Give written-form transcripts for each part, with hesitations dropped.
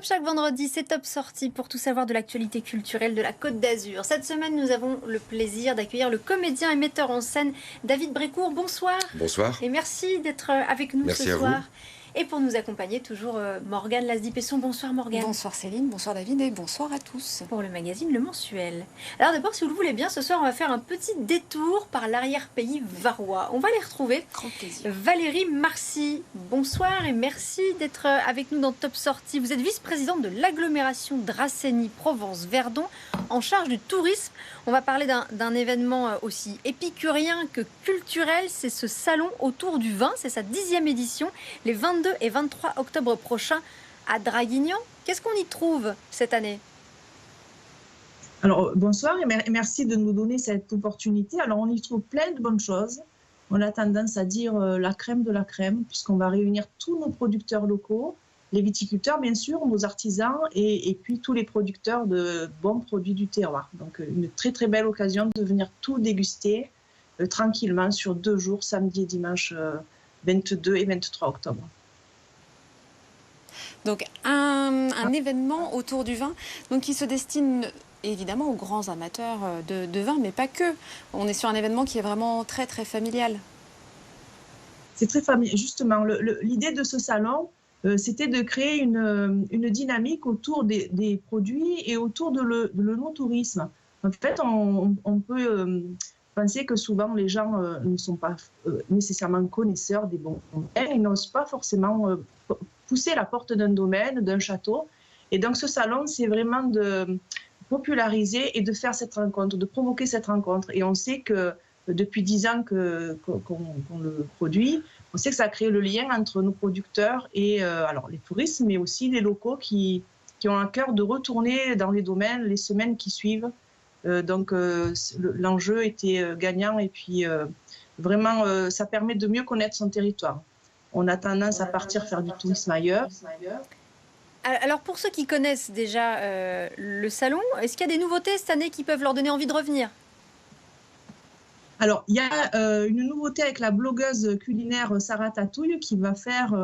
Comme chaque vendredi, c'est Top Sortie pour tout savoir de l'actualité culturelle de la Côte d'Azur. Cette semaine, nous avons le plaisir d'accueillir le comédien et metteur en scène David Brécourt. Bonsoir. Bonsoir. Et merci d'être avec nous Merci ce à soir. vous. Et pour nous accompagner, toujours Morgane Lasdi-Pesson. Bonsoir Morgane. Bonsoir Céline, bonsoir David et bonsoir à tous. Pour le magazine Le Mensuel. Alors d'abord, si vous le voulez bien, ce soir, on va faire un petit détour par l'arrière-pays varois. On va les retrouver. Grand plaisir. Valérie Marcy, bonsoir et merci d'être avec nous dans Top Sortie. Vous êtes vice-présidente de l'agglomération Dracénie-Provence-Verdon en charge du tourisme. On va parler d'un événement aussi épicurien que culturel. C'est ce salon autour du vin. C'est sa 10e édition, les 22 et 23 octobre prochains à Draguignan. Qu'est-ce qu'on y trouve cette année ? Alors, bonsoir et merci de nous donner cette opportunité. Alors, on y trouve plein de bonnes choses. On a tendance à dire la crème de la crème, puisqu'on va réunir tous nos producteurs locaux, les viticulteurs, bien sûr, nos artisans, et puis tous les producteurs de bons produits du terroir. Donc, une très, très belle occasion de venir tout déguster tranquillement sur 2 jours, samedi et dimanche 22 et 23 octobre. Donc, un événement autour du vin donc, qui se destine évidemment aux grands amateurs de vin, mais pas que. On est sur un événement qui est vraiment très, très familial. C'est très familial. Justement, l'idée de ce salon, c'était de créer une dynamique autour des produits et autour de l'œnotourisme. En fait, on peut penser que souvent les gens ne sont pas nécessairement connaisseurs des bons vins. Ils n'osent pas forcément pousser la porte d'un domaine, d'un château. Et donc ce salon, c'est vraiment de populariser et de faire cette rencontre, de provoquer cette rencontre. Et on sait que depuis 10 ans qu'on le produit, on sait que ça a créé le lien entre nos producteurs et alors les touristes, mais aussi les locaux qui ont à cœur de retourner dans les domaines les semaines qui suivent. Donc l'enjeu était gagnant et puis vraiment ça permet de mieux connaître son territoire. On a tendance à partir faire du tourisme ailleurs. Alors pour ceux qui connaissent déjà le salon, est-ce qu'il y a des nouveautés cette année qui peuvent leur donner envie de revenir ? Alors il y a une nouveauté avec la blogueuse culinaire Sarah Tatouille qui va faire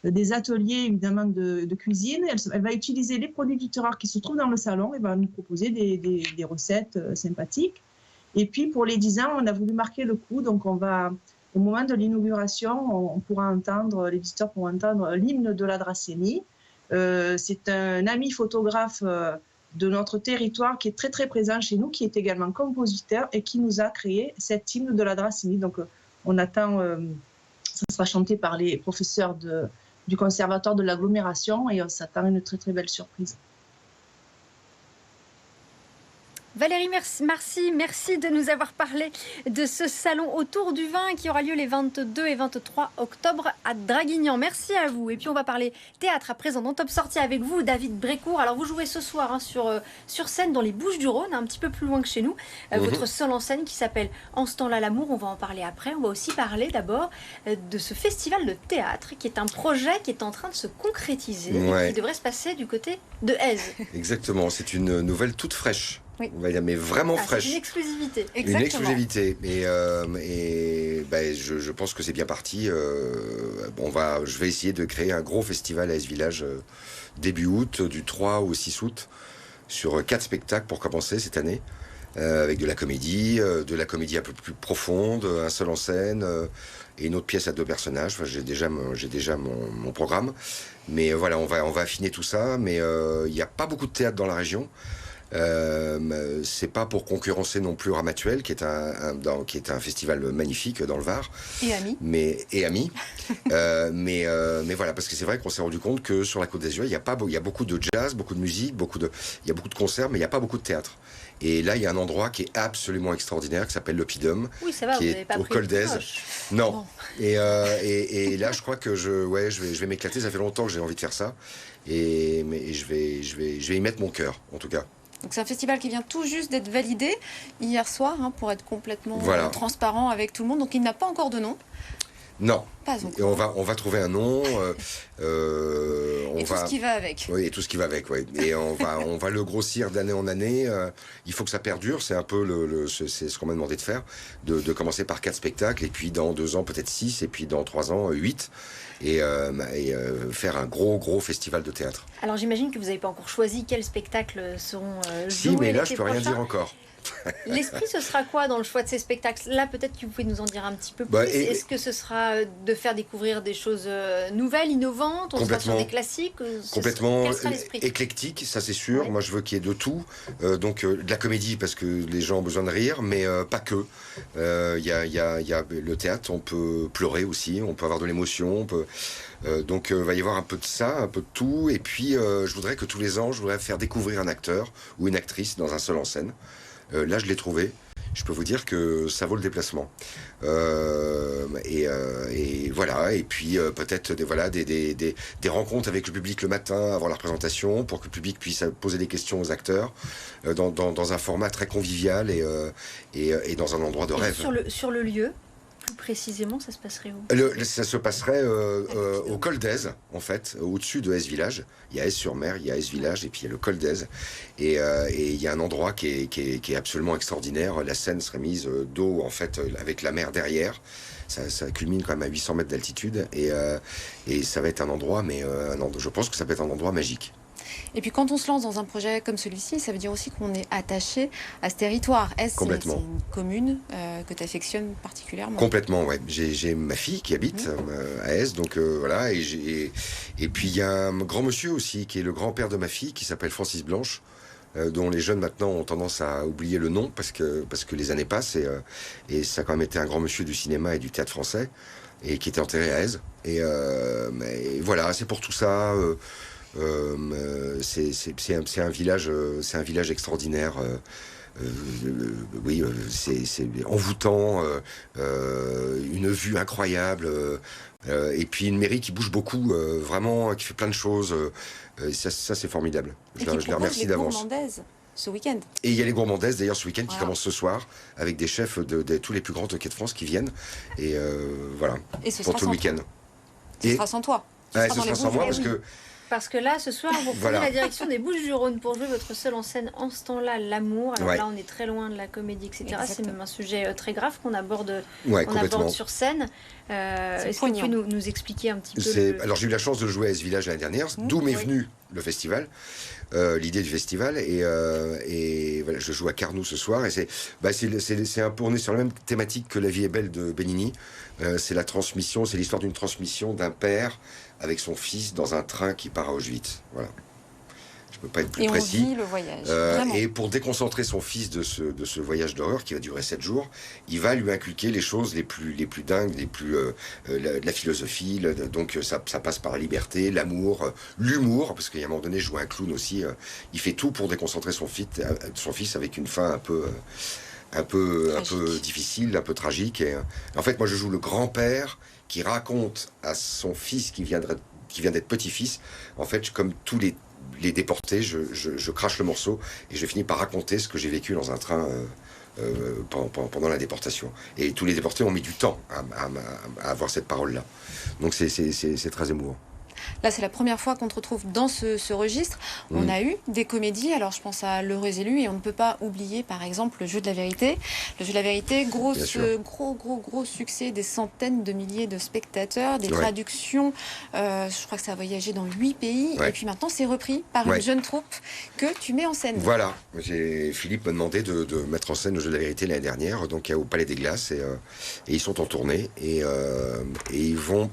des ateliers évidemment de cuisine. Elle va utiliser les produits du terroir qui se trouvent dans le salon et va nous proposer des recettes sympathiques. Et puis pour les 10 ans, on a voulu marquer le coup, donc on va... Au moment de l'inauguration, les visiteurs pourront entendre l'hymne de la Dracénie. C'est un ami photographe de notre territoire qui est très très présent chez nous, qui est également compositeur et qui nous a créé cet hymne de la Dracénie. Donc on attend, ça sera chanté par les professeurs du conservatoire de l'agglomération et on s'attend à une très très belle surprise. Valérie Marcy, merci de nous avoir parlé de ce salon autour du vin qui aura lieu les 22 et 23 octobre à Draguignan. Merci à vous. Et puis on va parler théâtre à présent dans Top Sortie avec vous, David Brécourt. Alors vous jouez ce soir sur scène dans les Bouches-du-Rhône, un petit peu plus loin que chez nous. Votre seul en scène qui s'appelle En ce temps-là l'amour, on va en parler après. On va aussi parler d'abord de ce festival de théâtre qui est un projet qui est en train de se concrétiser et qui devrait se passer du côté de Èze. Exactement, c'est une nouvelle toute fraîche. Oui. On va dire, mais vraiment fraîche. C'est une exclusivité. Exactement. Une exclusivité. Et je pense que c'est bien parti. Je vais essayer de créer un gros festival à Èze-Village début août, du 3 au 6 août, sur 4 spectacles pour commencer cette année, avec de la comédie un peu plus profonde, un seul en scène et une autre pièce à 2 personnages. Enfin, j'ai déjà mon programme. Mais voilà, on va affiner tout ça. Mais il n'y a pas beaucoup de théâtre dans la région. C'est pas pour concurrencer non plus Ramatuelle qui est un festival magnifique dans le Var Et amis. Mais voilà, parce que c'est vrai qu'on s'est rendu compte que sur la Côte d'Azur il y a beaucoup de jazz, beaucoup de musique, il y a beaucoup de concerts, mais il n'y a pas beaucoup de théâtre. Et là il y a un endroit qui est absolument extraordinaire qui s'appelle l'Oppidum, qui est au col d'Èze. Non. Et là je crois que je vais m'éclater. Ça fait longtemps que j'ai envie de faire ça mais je vais y mettre mon cœur en tout cas. Donc c'est un festival qui vient tout juste d'être validé hier soir, pour être complètement voilà. transparent avec tout le monde. Donc il n'a pas encore de nom. Non. Pas encore. Et on va trouver un nom. Et tout ce qui va avec. Oui, et tout ce qui va avec, oui. Et on va le grossir d'année en année. Il faut que ça perdure. C'est un peu c'est ce qu'on m'a demandé de faire, de commencer par 4 spectacles, et puis dans 2 ans peut-être 6, et puis dans 3 ans 8, et faire un gros festival de théâtre. Alors j'imagine que vous n'avez pas encore choisi quels spectacles seront joués. Si, mais là je l'été peux rien prochain. dire encore. L'esprit, ce sera quoi dans le choix de ces spectacles? Là, peut-être que vous pouvez nous en dire un petit peu plus. Bah, Est-ce que ce sera de faire découvrir des choses nouvelles, innovantes? On sera sur des classiques? Complètement Quel sera l'esprit? éclectique, ça c'est sûr. Ouais. Moi je veux qu'il y ait de tout. Donc de la comédie parce que les gens ont besoin de rire, mais pas que. Il y a le théâtre, on peut pleurer aussi, on peut avoir de l'émotion, on peut... donc va y avoir un peu de ça, un peu de tout. Et puis je voudrais que tous les ans, je voudrais faire découvrir un acteur ou une actrice dans un seul en scène. Là, je l'ai trouvé. Je peux vous dire que ça vaut le déplacement. Et voilà. Et puis peut-être des rencontres avec le public le matin avant la représentation, pour que le public puisse poser des questions aux acteurs dans un format très convivial et dans un endroit de rêve. Sur le lieu, plus précisément, ça se passerait où? Ça se passerait au col d'Aise, en fait, au-dessus de Aise Village. Il y a Aise-sur-Mer, il y a Aise Village, et puis il y a le col d'Aise. Et il y a un endroit qui est absolument extraordinaire. La scène serait mise d'eau, en fait, avec la mer derrière. Ça culmine quand même à 800 mètres d'altitude. Et ça va être un endroit, je pense que ça peut être un endroit magique. Et puis quand on se lance dans un projet comme celui-ci, ça veut dire aussi qu'on est attaché à ce territoire. Est-ce que c'est une commune que tu affectionnes particulièrement? Complètement, ouais. J'ai ma fille qui habite à Aise, donc voilà. Et puis il y a un grand monsieur aussi, qui est le grand-père de ma fille, qui s'appelle Francis Blanche, dont les jeunes maintenant ont tendance à oublier le nom, parce que les années passent, et ça a quand même été un grand monsieur du cinéma et du théâtre français, et qui était enterré à Aise. Et voilà, c'est pour tout ça... c'est un village extraordinaire. Oui, c'est envoûtant, une vue incroyable, et puis une mairie qui bouge beaucoup, vraiment, qui fait plein de choses. Ça c'est formidable. Je les remercie d'avance. Ce week-end. Et il y a les gourmandaises d'ailleurs ce week-end qui commencent ce soir, avec des chefs de tous les plus grands toquets de France qui viennent. Et voilà, et ce pour sera tout le week-end. Ce sera sans toi. Ce sera sans moi parce que... Parce que là, ce soir, vous prenez la direction des Bouches-du-Rhône pour jouer votre seul en scène en ce temps-là, l'amour. Alors là, on est très loin de la comédie, etc. Exactement. C'est même un sujet très grave qu'on aborde, sur scène. Est-ce que vous pouvez nous expliquer un petit peu Alors, j'ai eu la chance de jouer à Aise Village l'année dernière, d'où m'est venu le festival, l'idée du festival. Et voilà, je joue à Carnoux ce soir. Et c'est un peu, on est sur la même thématique que La vie est belle de Benigni. C'est la transmission, c'est l'histoire d'une transmission d'un père avec son fils dans un train qui part à Auschwitz. Voilà. Je peux pas être plus précis. On vit le voyage. Et pour déconcentrer son fils de ce voyage d'horreur qui va durer 7 jours, il va lui inculquer les choses les plus dingues, la philosophie. Donc ça passe par la liberté, l'amour, l'humour, parce qu'à un moment donné, je joue un clown aussi. Il fait tout pour déconcentrer son fils avec une fin un peu difficile, un peu tragique. Et en fait, moi, je joue le grand-père qui raconte à son fils qui vient d'être petit-fils. En fait, comme tous les déportés, je crache le morceau et je finis par raconter ce que j'ai vécu dans un train pendant la déportation. Et tous les déportés ont mis du temps à avoir cette parole-là. Donc c'est très émouvant. Là, c'est la première fois qu'on te retrouve dans ce registre. On a eu des comédies, alors je pense à L'Heureux Élu, et on ne peut pas oublier, par exemple, Le Jeu de la Vérité. Le Jeu de la Vérité, gros succès, des centaines de milliers de spectateurs, des traductions, je crois que ça a voyagé dans 8 pays, et puis maintenant c'est repris par une jeune troupe que tu mets en scène. Voilà, Philippe m'a demandé de mettre en scène Le Jeu de la Vérité l'année dernière, donc au Palais des Glaces, et ils sont en tournée, et ils vont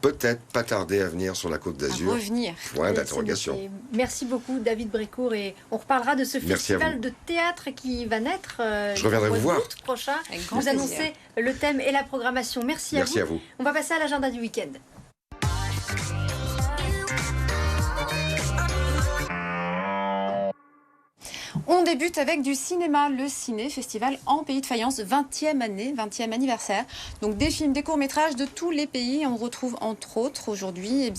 peut-être pas tarder à venir sur la Côte d'Azur. Revenir. Point d'interrogation. Merci beaucoup, David Brécourt, et on reparlera de ce festival de théâtre qui va naître je reviendrai vous voir prochain. Vous annoncez le thème et la programmation. Merci à vous. On va passer à l'agenda du week-end. On débute avec du cinéma, le Ciné Festival en Pays de Fayence, 20e année, 20e anniversaire. Donc des films, des courts-métrages de tous les pays. On retrouve entre autres aujourd'hui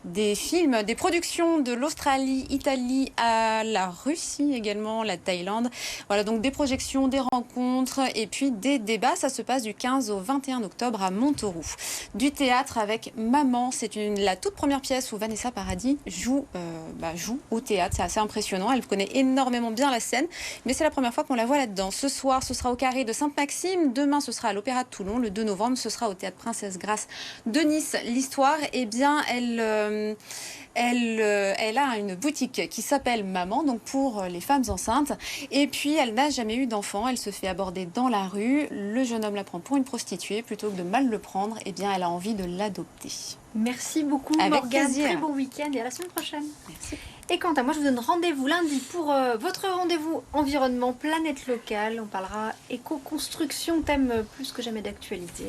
des films, des productions de l'Australie, Italie à la Russie également, la Thaïlande. Voilà, donc des projections, des rencontres et puis des débats. Ça se passe du 15 au 21 octobre à Montauroux. Du théâtre avec Maman, c'est la toute première pièce où Vanessa Paradis joue au théâtre. C'est assez impressionnant. Elle connaît énormément bien la scène, mais c'est la première fois qu'on la voit là-dedans. Ce soir, ce sera au Carré de Sainte-Maxime. Demain, ce sera à l'Opéra de Toulon. Le 2 novembre, ce sera au Théâtre Princesse Grace de Nice. L'histoire, eh bien, elle a une boutique qui s'appelle Maman, donc pour les femmes enceintes. Et puis, elle n'a jamais eu d'enfant. Elle se fait aborder dans la rue. Le jeune homme la prend pour une prostituée. Plutôt que de mal le prendre, eh bien, elle a envie de l'adopter. Merci beaucoup, Avec Morgane. plaisir. Très bon week-end et à la semaine prochaine. Merci. Et quant à moi, je vous donne rendez-vous lundi pour votre rendez-vous environnement Planète Locale. On parlera éco-construction, thème plus que jamais d'actualité.